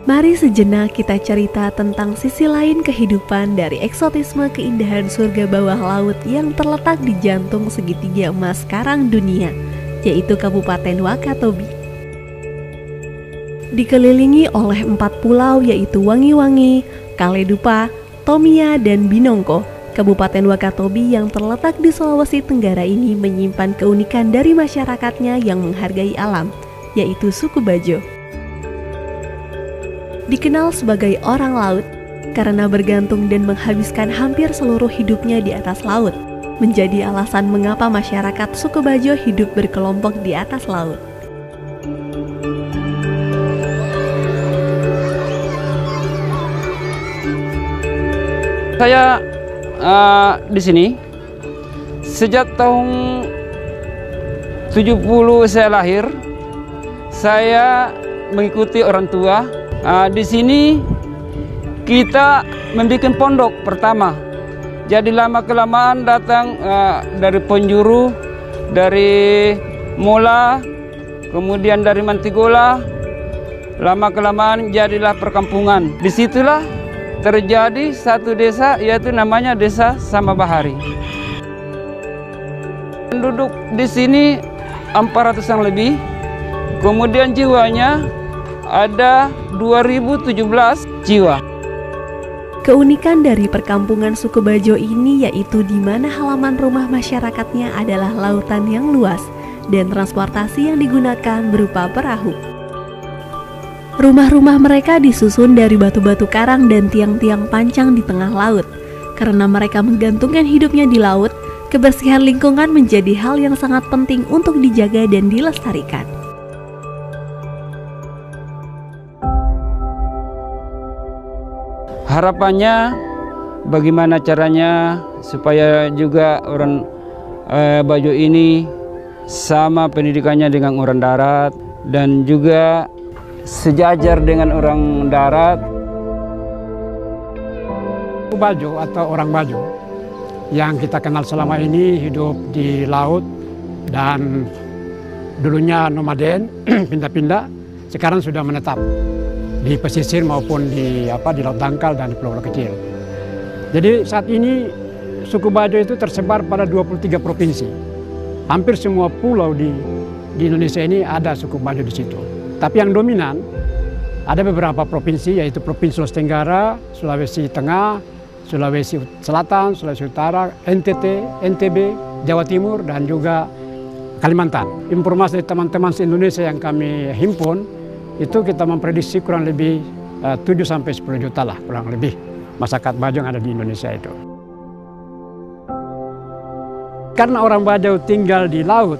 Mari sejenak kita cerita tentang sisi lain kehidupan dari eksotisme keindahan surga bawah laut yang terletak di jantung segitiga emas karang dunia, yaitu Kabupaten Wakatobi. Dikelilingi oleh 4 pulau yaitu Wangi-Wangi, Kaledupa, Tomia, dan Binongko, Kabupaten Wakatobi yang terletak di Sulawesi Tenggara ini menyimpan keunikan dari masyarakatnya yang menghargai alam, yaitu suku Bajo. Dikenal sebagai orang laut karena bergantung dan menghabiskan hampir seluruh hidupnya di atas laut, menjadi alasan mengapa masyarakat suku Bajo hidup berkelompok di atas laut. Saya di sini sejak tahun 70 saya lahir. Saya mengikuti orang tua. Di sini kita membuat pondok pertama. Jadi lama kelamaan datang dari penjuru, dari Mola, kemudian dari Mantigola. Lama kelamaan jadilah perkampungan. Disitulah terjadi satu desa, yaitu namanya Desa Samabahari. Penduduk di sini 400-an lebih. Kemudian jiwanya ada 2017 jiwa. Keunikan dari perkampungan suku Bajo ini yaitu di mana halaman rumah masyarakatnya adalah lautan yang luas dan transportasi yang digunakan berupa perahu. Rumah-rumah mereka disusun dari batu-batu karang dan tiang-tiang pancang di tengah laut. Karena mereka menggantungkan hidupnya di laut, kebersihan lingkungan menjadi hal yang sangat penting untuk dijaga dan dilestarikan. Harapannya bagaimana caranya supaya juga orang Bajo ini sama pendidikannya dengan orang darat dan juga sejajar dengan orang darat. Bajo atau orang Bajo yang kita kenal selama ini hidup di laut dan dulunya nomaden, pindah-pindah, sekarang sudah menetap di pesisir maupun di laut dangkal dan di pulau kecil. Jadi saat ini suku Bajo itu tersebar pada 23 provinsi. Hampir semua pulau di Indonesia ini ada suku Bajo di situ. Tapi yang dominan ada beberapa provinsi, yaitu Provinsi Sulawesi Tenggara, Sulawesi Tengah, Sulawesi Selatan, Sulawesi Utara, NTT, NTB, Jawa Timur, dan juga Kalimantan. Informasi dari teman-teman se-Indonesia yang kami himpun, itu kita memprediksi kurang lebih 7-10 juta lah, kurang lebih masyarakat Bajo yang ada di Indonesia itu. Karena orang Bajo tinggal di laut,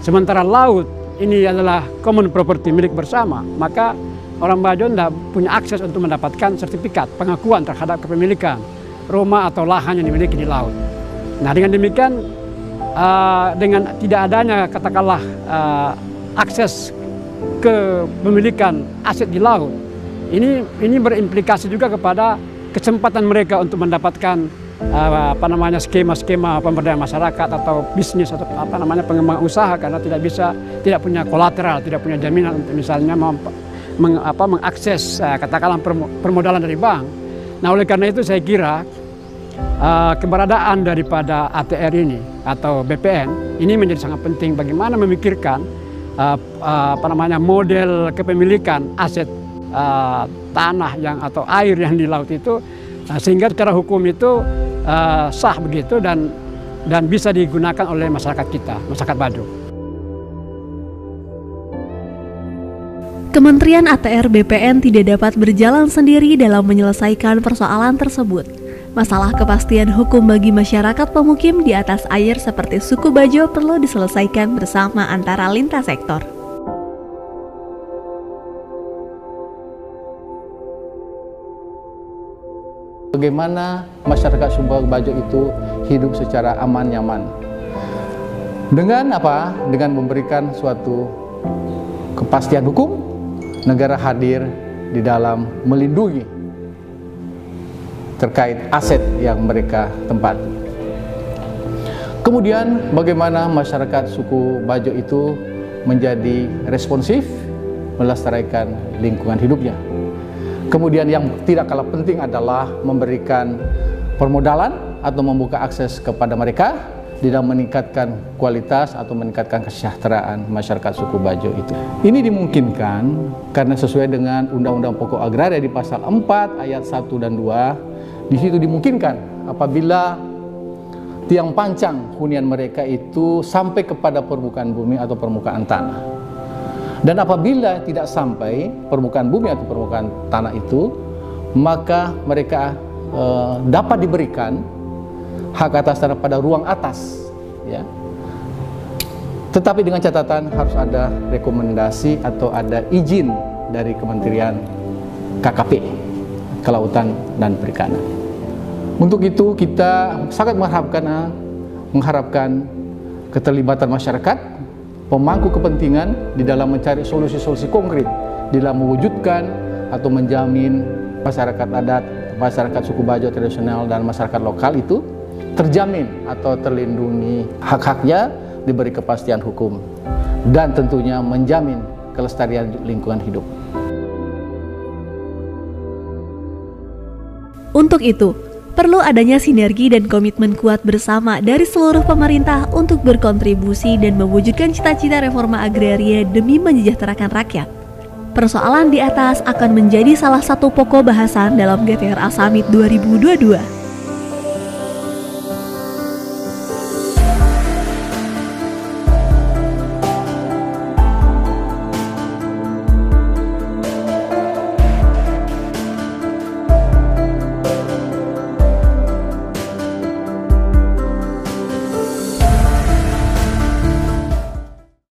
sementara laut ini adalah common property, milik bersama, maka orang Bajo tidak punya akses untuk mendapatkan sertifikat pengakuan terhadap kepemilikan rumah atau lahan yang dimiliki di laut. Nah, dengan demikian, dengan tidak adanya katakanlah akses kepemilikan aset di laut, ini berimplikasi juga kepada kesempatan mereka untuk mendapatkan skema-skema pemberdayaan masyarakat atau bisnis atau pengembangan usaha, karena tidak punya kolateral, tidak punya jaminan untuk misalnya mengakses katakanlah permodalan dari bank. Nah, oleh karena itu saya kira keberadaan daripada ATR ini atau BPN ini menjadi sangat penting bagaimana memikirkan model kepemilikan aset tanah atau air yang di laut itu, sehingga secara hukum itu sah begitu dan bisa digunakan oleh masyarakat kita, masyarakat Bajo. Kementerian ATR BPN tidak dapat berjalan sendiri dalam menyelesaikan persoalan tersebut. Masalah kepastian hukum bagi masyarakat pemukim di atas air seperti suku Bajo perlu diselesaikan bersama antara lintas sektor. Bagaimana masyarakat suku Bajo itu hidup secara aman, nyaman. Dengan apa? Dengan memberikan suatu kepastian hukum, negara hadir di dalam melindungi terkait aset yang mereka tempati. Kemudian bagaimana masyarakat suku Bajo itu menjadi responsif melestarikan lingkungan hidupnya. Kemudian yang tidak kalah penting adalah memberikan permodalan atau membuka akses kepada mereka di dalam meningkatkan kualitas atau meningkatkan kesejahteraan masyarakat suku Bajo itu. Ini dimungkinkan karena sesuai dengan Undang-Undang Pokok Agraria di pasal 4 ayat 1 dan 2, di situ dimungkinkan apabila tiang pancang hunian mereka itu sampai kepada permukaan bumi atau permukaan tanah. Dan apabila tidak sampai permukaan bumi atau permukaan tanah itu, maka mereka dapat diberikan hak atas tanah pada ruang atas, ya. Tetapi dengan catatan harus ada rekomendasi atau ada izin dari Kementerian KKP, Kelautan dan Perikanan. Untuk itu kita sangat mengharapkan keterlibatan masyarakat, pemangku kepentingan di dalam mencari solusi-solusi konkret di dalam mewujudkan atau menjamin masyarakat adat, masyarakat suku Bajo tradisional dan masyarakat lokal itu terjamin atau terlindungi hak-haknya, diberi kepastian hukum, dan tentunya menjamin kelestarian lingkungan hidup. Untuk itu, perlu adanya sinergi dan komitmen kuat bersama dari seluruh pemerintah untuk berkontribusi dan mewujudkan cita-cita reforma agraria demi mensejahterakan rakyat. Persoalan di atas akan menjadi salah satu pokok bahasan dalam GTRA Summit 2022.